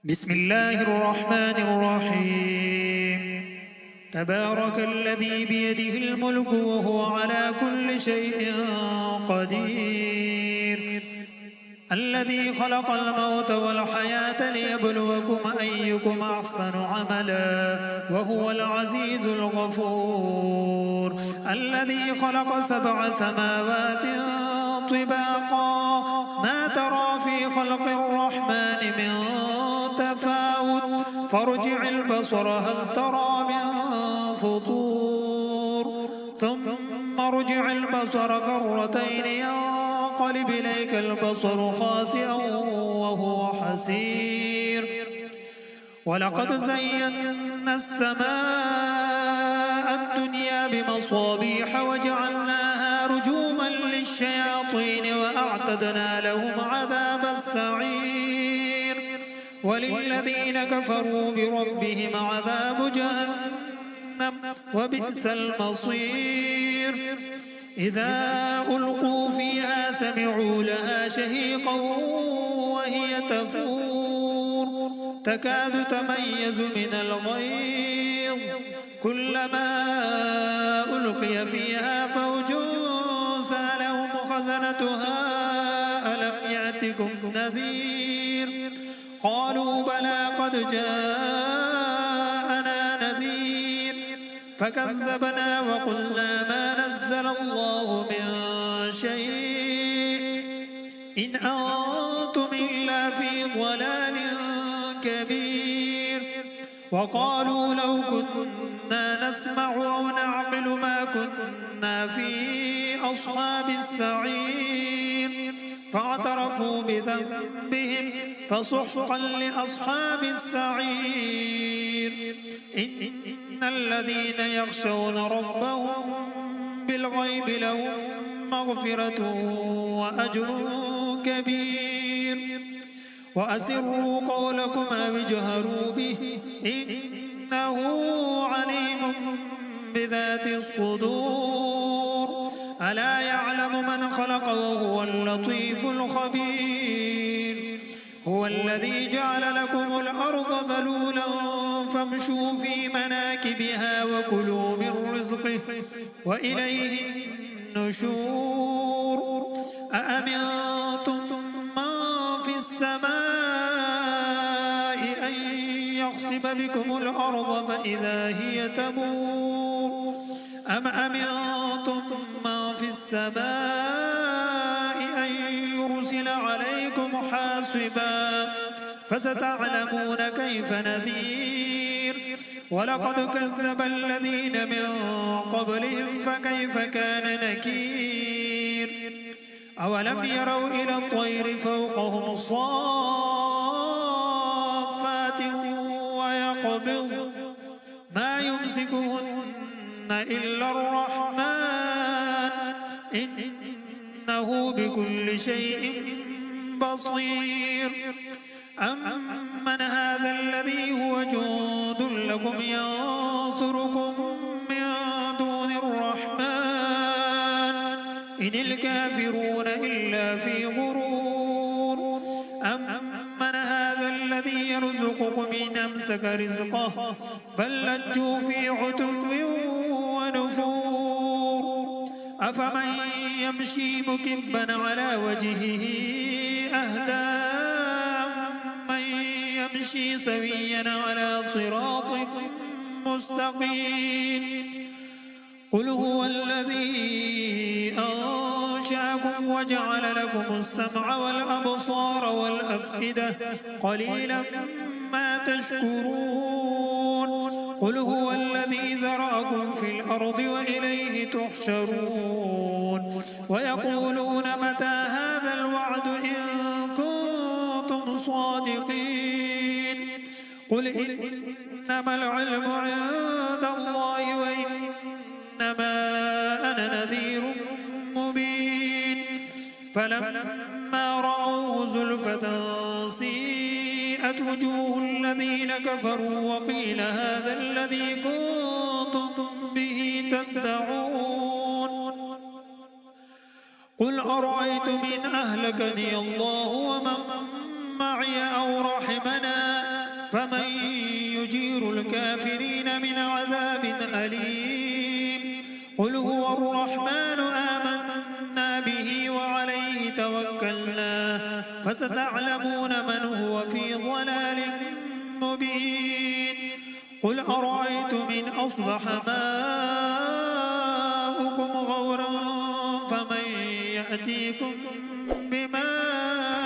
بسم الله الرحمن الرحيم تبارك الذي بيده الملك وهو على كل شيء قدير الذي خلق الموت والحياة ليبلوكم أيكم أحسن عملا وهو العزيز الغفور الذي خلق 7 سماوات طباقا ما ترى في خلق الرحمن من تفاوت فارجع البصر هل ترى من فطور ثم ارجع البصر كرتين ينقلب إليك البصر خاسئا وهو حسير ولقد زينا السماء الدنيا بمصابيح وجعلناها رجوما للشياطين وأعتدنا لهم عذاب السعير وللذين كفروا بربهم عذاب جهنم وبئس المصير إذا ألقوا فيها سمعوا لها شهيقا وهي تفور تكاد تميز من الغيظ كلما ألقي فيها فوج سألهم خزنتها ألم يأتكم نذير قالوا بلى قد جاءنا نذير فكذبنا وقلنا ما نزل الله من شيء إن أنتم إلا في ضلال كبير وقالوا لو كنا نسمع أو نعقل ما كنا في أصحاب السعير فاعترفوا بذنبهم فسحقا لأصحاب السعير إن الذين يخشون ربهم بالغيب لهم مغفرة وأجر كبير وأسروا قولكم أو اجهروا به إنه عليم بذات الصدور ألا يعلم من خلق وهو اللطيف الخبير هو الذي جعل لكم الأرض ذلولا فامشوا في مناكبها وكلوا من رزقه وإليه النشور أأمنتم من في السماء أن يخسف بكم الأرض فإذا هي تمور أم أمنتم من في السماء أن يرسل عليكم حاصبا فستعلمون كيف نذير ولقد كذب الذين من قبلهم فكيف كان نكير أولم يروا إلى الطير فوقهم صافات ويقبض ما يمسكهن إلا الرحمن إنه بكل شيء بصير أمن هذا الذي هو جند لكم ينصركم من دون الرحمن إن الكافرون إلا في غرور أمن هذا الذي يرزقكم إن أمسك رزقه بل لجوا في عتو ونفور أفمن يمشي مكبا على وجهه أهدى من يمشي سويا على صراط مستقيم قل هو الذي أنشأكم وجعل لكم السمع والأبصار والأفئدة قليلا ما تشكرون قل هو الذي ذرأكم في الأرض وإليه تحشرون ويقولون متى هذا الوعد إن كنتم صادقين قل إنما العلم عند الله وإنما أنا نذير مبين فلما رأوه زلفة سيئت وجوه الذين كفروا وقيل هذا الذي كنتم به تدعون قل أرأيتم إن أهلكني الله ومن معي أو رحمنا فمن يجير الكافرين من عذاب أليم قل هو الرحمن آمنا به وعليه توكلنا فستعلمون من هو في ضلال مبين قل أرأيتم إن أصبح ماؤكم غورا فمن يأتيكم بماء